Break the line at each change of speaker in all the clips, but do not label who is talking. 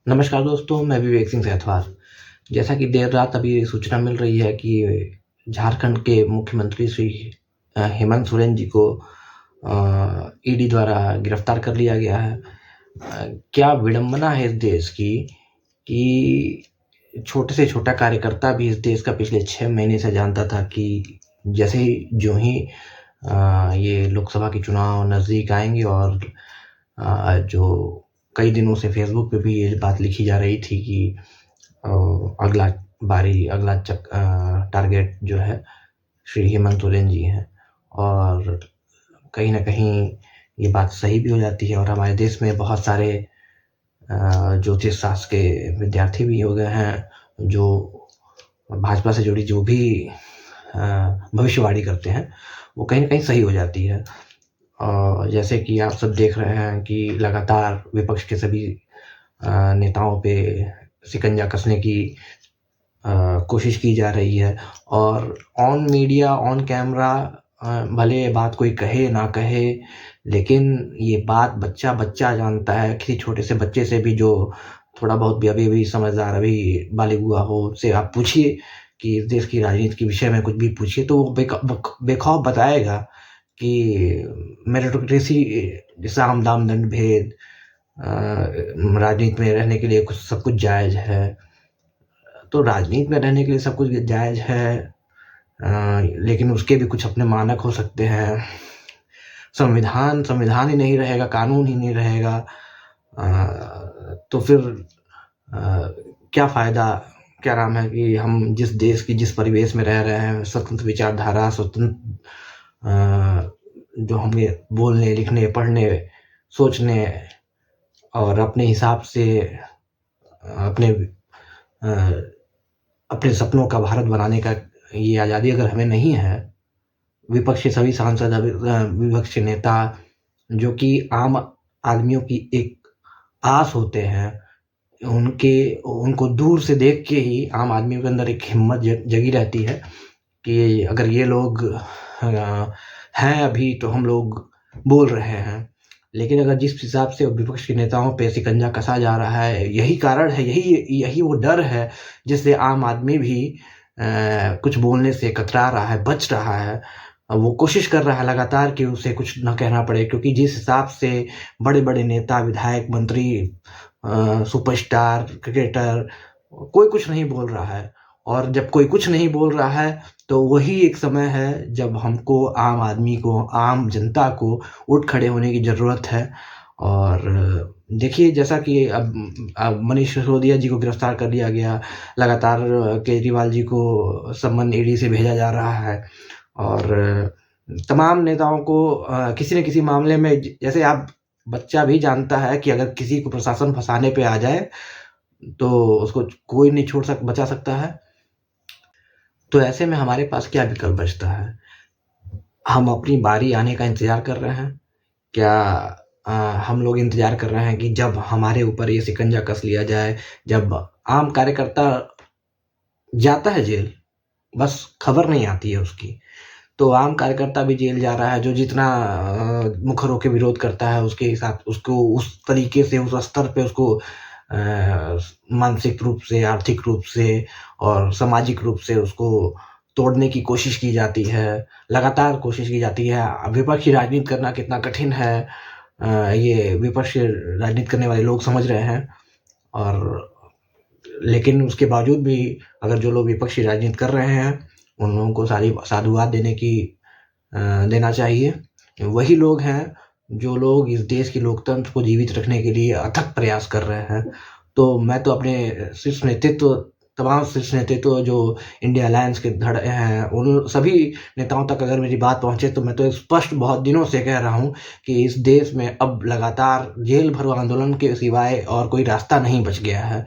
नमस्कार दोस्तों, मैं विवेक सिंह सेहतवार। जैसा कि देर रात अभी सूचना मिल रही है कि झारखंड के मुख्यमंत्री श्री हेमंत सोरेन जी को ईडी द्वारा गिरफ्तार कर लिया गया है। क्या विडंबना है इस देश की कि छोटे से छोटा कार्यकर्ता भी इस देश का पिछले 6 महीने से जानता था कि जैसे ही ज्यों ही ये लोकसभा के चुनाव नज़दीक आएँगे और जो कई दिनों से फेसबुक पे भी ये बात लिखी जा रही थी कि अ, अगला टारगेट जो है श्री हेमंत सोरेन जी हैं। और कहीं न कहीं ये बात सही भी हो जाती है और हमारे देश में बहुत सारे ज्योतिष शास्त्र के विद्यार्थी भी हो गए हैं, जो भाजपा से जुड़ी जो भी भविष्यवाणी करते हैं, वो कहीं न कहीं सही हो जाती है। जैसे कि आप सब देख रहे हैं कि लगातार विपक्ष के सभी नेताओं पे शिकंजा कसने की कोशिश की जा रही है और ऑन मीडिया, ऑन कैमरा भले बात कोई कहे ना कहे, लेकिन ये बात बच्चा-बच्चा जानता है। किसी छोटे से बच्चे से भी जो थोड़ा बहुत भी अभी-अभी समझदार, अभी बालिग हुआ हो, उससे आप पूछिए कि इस देश की राजनीति के विषय में कुछ भी पूछिए, तो वो बेखौफ बताएगा कि मेरिटोक्रेसी, साम, दाम, दंड, भेद, राजनीति में रहने के लिए कुछ सब कुछ जायज़ है। तो राजनीति में रहने के लिए सब कुछ जायज़ है, लेकिन उसके भी कुछ अपने मानक हो सकते हैं। संविधान ही नहीं रहेगा, कानून ही नहीं रहेगा, तो फिर क्या फ़ायदा? क्या नाम है कि हम जिस देश की जिस परिवेश में रह रहे हैं, स्वतंत्र विचारधारा, जो हमें बोलने, लिखने, पढ़ने, सोचने और अपने हिसाब से अपने अपने सपनों का भारत बनाने का ये आज़ादी अगर हमें नहीं है, विपक्ष के सभी सांसद, विपक्ष के नेता जो कि आम आदमियों की एक आस होते हैं, उनको दूर से देख के ही आम आदमियों के अंदर एक हिम्मत जगी रहती है कि अगर ये लोग हैं अभी तो हम लोग बोल रहे हैं। लेकिन अगर जिस हिसाब से विपक्ष के नेताओं पे शिकंजा कसा जा रहा है, यही कारण है, यही वो डर है जिससे आम आदमी भी कुछ बोलने से कतरा रहा है, बच रहा है। वो कोशिश कर रहा है लगातार कि उसे कुछ ना कहना पड़े, क्योंकि जिस हिसाब से बड़े-बड़े नेता, विधायक, मंत्री, सुपरस्टार, क्रिकेटर, कोई कुछ नहीं बोल रहा है। और जब कोई कुछ नहीं बोल रहा है, तो वही एक समय है जब हमको, आम आदमी को, आम जनता को उठ खड़े होने की ज़रूरत है। और देखिए, जैसा कि अब मनीष सिसोदिया जी को गिरफ्तार कर लिया गया, लगातार केजरीवाल जी को सम्मन ईडी से भेजा जा रहा है और तमाम नेताओं को किसी न किसी मामले में, जैसे आप, बच्चा भी जानता है कि अगर किसी को प्रशासन फँसाने पे आ जाए, तो उसको कोई नहीं बचा सकता है। तो ऐसे में हमारे पास क्या विकल्प बचता है? हम अपनी बारी आने का इंतज़ार कर रहे हैं? क्या अ, हम लोग इंतज़ार कर रहे हैं कि जब हमारे ऊपर ये शिकंजा कस लिया जाए, जब आम कार्यकर्ता जाता है जेल, बस खबर नहीं आती है उसकी। तो आम कार्यकर्ता भी जेल जा रहा है, जो जितना मुखर होके विरोध करता है, उसके हिसाब उसको उस तरीके से, उस स्तर पे उसको मानसिक रूप से, आर्थिक रूप से और सामाजिक रूप से उसको तोड़ने की कोशिश की जाती है, लगातार कोशिश की जाती है। विपक्षी राजनीति करना कितना कठिन है, ये विपक्षी राजनीति करने वाले लोग समझ रहे हैं। और लेकिन उसके बावजूद भी अगर जो लोग विपक्षी राजनीति कर रहे हैं, उन लोगों को सारी साधुवाद देना चाहिए। वही लोग हैं जो लोग इस देश के लोकतंत्र को जीवित रखने के लिए अथक प्रयास कर रहे हैं। तो मैं तो अपने तमाम शीर्ष नेतृत्व जो इंडिया अलायंस के धड़े हैं, उन सभी नेताओं तक अगर मेरी बात पहुँचे, तो मैं तो स्पष्ट बहुत दिनों से कह रहा हूँ कि इस देश में अब लगातार जेल भरो आंदोलन के सिवाय और कोई रास्ता नहीं बच गया है।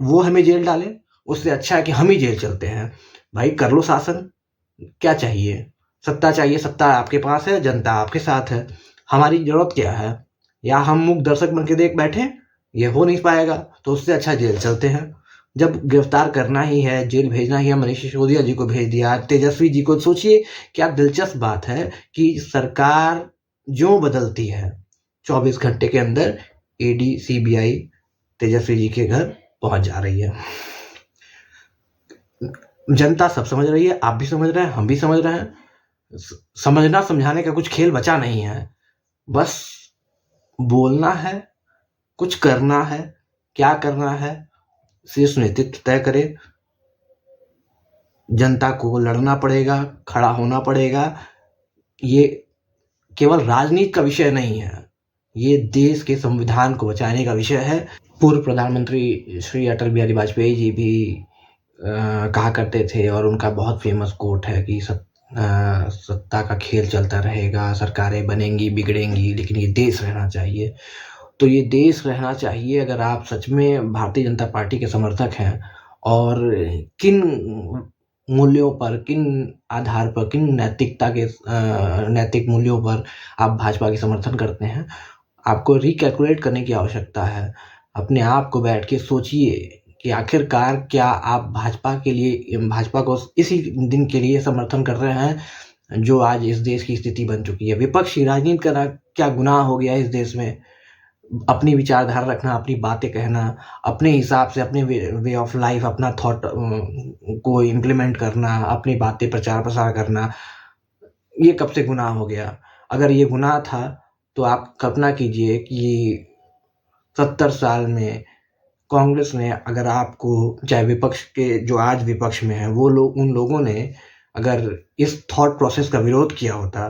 वो हमें जेल डालें, उससे अच्छा है कि हम ही जेल चलते हैं। भाई कर लो शासन, क्या चाहिए? सत्ता चाहिए, सत्ता आपके पास है, जनता आपके साथ है। हमारी ज़रूरत क्या है? या हम मूक दर्शक बन के देख बैठें? ये हो नहीं पाएगा, तो उससे अच्छा जेल चलते हैं। जब गिरफ्तार करना ही है, जेल भेजना ही है, मनीष सिसोदिया जी को भेज दिया, तेजस्वी जी को, सोचिए क्या दिलचस्प बात है कि सरकार ज्यों बदलती है, 24 घंटे के अंदर ईडी सीबीआई तेजस्वी जी के घर पहुंच जा रही है। जनता सब समझ रही है, आप भी समझ रहे हैं, हम भी समझ रहे हैं। समझना समझाने का कुछ खेल बचा नहीं है, बस बोलना है, कुछ करना है। क्या करना है शीर्ष नेतृत्व तय करे। जनता को लड़ना पड़ेगा, खड़ा होना पड़ेगा। ये केवल राजनीति का विषय नहीं है, ये देश के संविधान को बचाने का विषय है। पूर्व प्रधानमंत्री श्री अटल बिहारी वाजपेयी जी भी कहा करते थे, और उनका बहुत फेमस कोट है कि सत्ता का खेल चलता रहेगा, सरकारें बनेंगी बिगड़ेंगी, लेकिन ये देश रहना चाहिए। तो ये देश रहना चाहिए अगर आप सच में भारतीय जनता पार्टी के समर्थक हैं, और किन मूल्यों पर, किन आधार पर, किन नैतिकता के नैतिक मूल्यों पर आप भाजपा की समर्थन करते हैं, आपको रिकैलकुलेट करने की आवश्यकता है। अपने आप को बैठ के सोचिए कि आखिरकार क्या आप भाजपा के लिए, भाजपा को इसी दिन के लिए समर्थन कर रहे हैं जो आज इस देश की स्थिति बन चुकी है। विपक्षी राजनीति करना क्या गुनाह हो गया इस देश में? अपनी विचारधारा रखना, अपनी बातें कहना, अपने हिसाब से, अपने वे ऑफ लाइफ, अपना थॉट को इम्प्लीमेंट करना, अपनी बातें प्रचार प्रसार करना, ये कब से गुनाह हो गया? अगर ये गुनाह था तो आप कल्पना कीजिए कि 70 साल में कांग्रेस ने, अगर आपको, चाहे विपक्ष के जो आज विपक्ष में है वो लोग, उन लोगों ने अगर इस थॉट प्रोसेस का विरोध किया होता,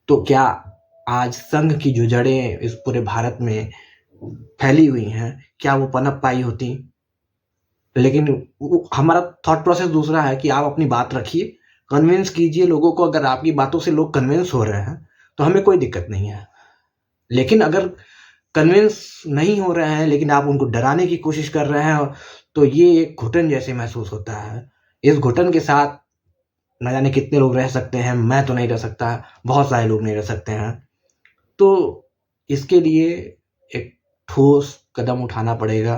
तो क्या आज संघ की जो जड़ें इस पूरे भारत में फैली हुई हैं, क्या वो पनप पाई होती? लेकिन हमारा थॉट प्रोसेस दूसरा है कि आप अपनी बात रखिए, कन्विंस कीजिए लोगों को। अगर आपकी बातों से लोग कन्विंस हो रहे हैं तो हमें कोई दिक्कत नहीं है। लेकिन अगर कन्विंस नहीं हो रहे हैं, लेकिन आप उनको डराने की कोशिश कर रहे हैं, तो ये एक घुटन जैसे महसूस होता है। इस घुटन के साथ न जाने कितने लोग रह सकते हैं, मैं तो नहीं रह सकता, बहुत सारे लोग नहीं रह सकते हैं। तो इसके लिए एक ठोस कदम उठाना पड़ेगा।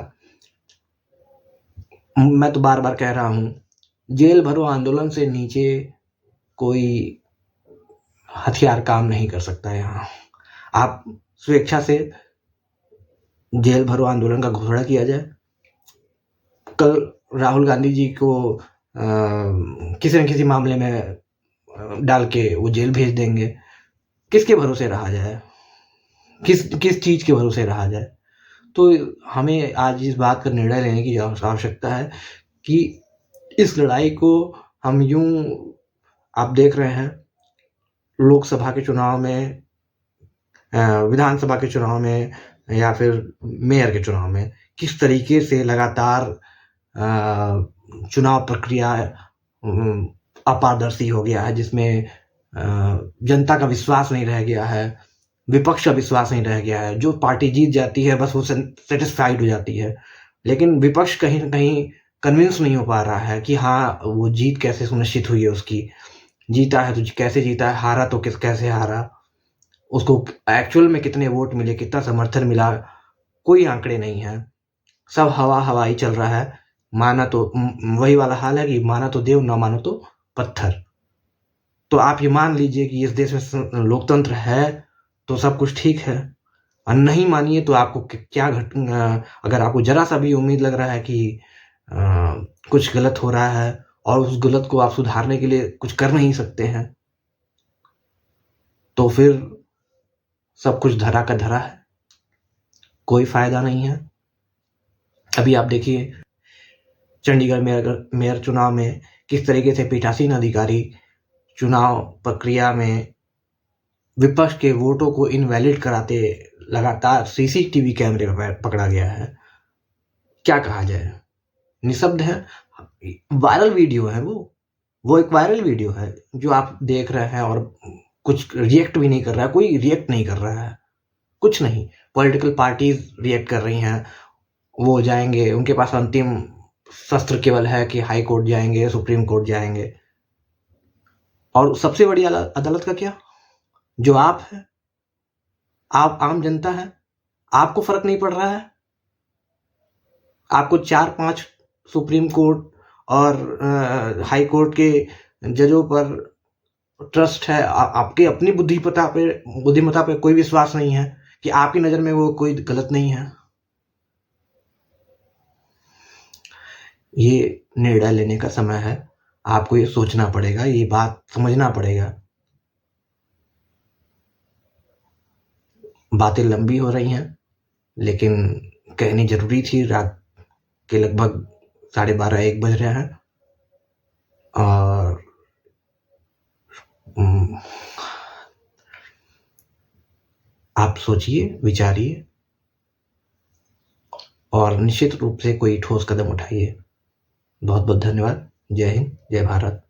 मैं तो बार बार कह रहा हूँ, जेल भरो आंदोलन से नीचे कोई हथियार काम नहीं कर सकता। यहाँ आप स्वेच्छा से जेल भरो आंदोलन का घोषणा किया जाए, कल राहुल गांधी जी को किसी न किसी मामले में डाल के वो जेल भेज देंगे। किसके भरोसे रहा जाए? किस चीज़ के भरोसे रहा जाए? तो हमें आज इस बात का निर्णय लेने की आवश्यकता है कि इस लड़ाई को हम यूं, आप देख रहे हैं लोकसभा के चुनाव में, विधानसभा के चुनाव में, या फिर मेयर के चुनाव में किस तरीके से लगातार चुनाव प्रक्रिया अपारदर्शी हो गया है, जिसमें जनता का विश्वास नहीं रह गया है, विपक्ष का विश्वास नहीं रह गया है। जो पार्टी जीत जाती है बस वो सेटिस्फाइड हो जाती है, लेकिन विपक्ष कहीं ना कहीं कन्विंस नहीं हो पा रहा है कि हाँ, वो जीत कैसे सुनिश्चित हुई है उसकी। जीता है तो कैसे जीता है, हारा तो कैसे हारा, उसको एक्चुअल में कितने वोट मिले, कितना समर्थन मिला, कोई आंकड़े नहीं है। सब हवाई चल रहा है। माना तो वही वाला हाल है कि माना तो देव, ना मानो तो पत्थर। तो आप ये मान लीजिए कि इस देश में लोकतंत्र है तो सब कुछ ठीक है, और नहीं मानिए तो आपको क्या अगर आपको जरा सा भी उम्मीद लग रहा है कि कुछ गलत हो रहा है और उस गलत को आप सुधारने के लिए कुछ कर नहीं सकते हैं, तो फिर सब कुछ धरा का धरा है, कोई फायदा नहीं है। अभी आप देखिए चंडीगढ़ मेयर चुनाव में किस तरीके से पीठासीन अधिकारी चुनाव प्रक्रिया में विपक्ष के वोटों को इनवैलिड कराते लगातार सीसीटीवी कैमरे पर पकड़ा गया है। क्या कहा जाए, निशब्द है। वायरल वीडियो है वो एक वायरल वीडियो है जो आप देख रहे हैं, और कुछ रिएक्ट भी नहीं कर रहा है, कोई रिएक्ट नहीं कर रहा है, कुछ नहीं। पॉलिटिकल पार्टीज रिएक्ट कर रही हैं, वो जाएंगे, उनके पास अंतिम शस्त्र केवल है कि हाई कोर्ट जाएंगे, सुप्रीम कोर्ट जाएंगे। और सबसे बड़ी अदालत का क्या, जो आप है, आप आम जनता है, आपको फर्क नहीं पड़ रहा है? आपको 4-5 सुप्रीम कोर्ट और हाई कोर्ट के जजों पर ट्रस्ट है, आपके अपनी बुद्धिमत्ता पे कोई विश्वास नहीं है कि आपकी नज़र में वो कोई गलत नहीं है? ये निर्णय लेने का समय है। आपको ये सोचना पड़ेगा, ये बात समझना पड़ेगा। बातें लंबी हो रही हैं, लेकिन कहनी ज़रूरी थी। रात के लगभग 12:30-1 बज रहे हैं और उम, आप सोचिए, विचारिए और निश्चित रूप से कोई ठोस कदम उठाइए। बहुत-बहुत धन्यवाद। जय हिंद, जय भारत।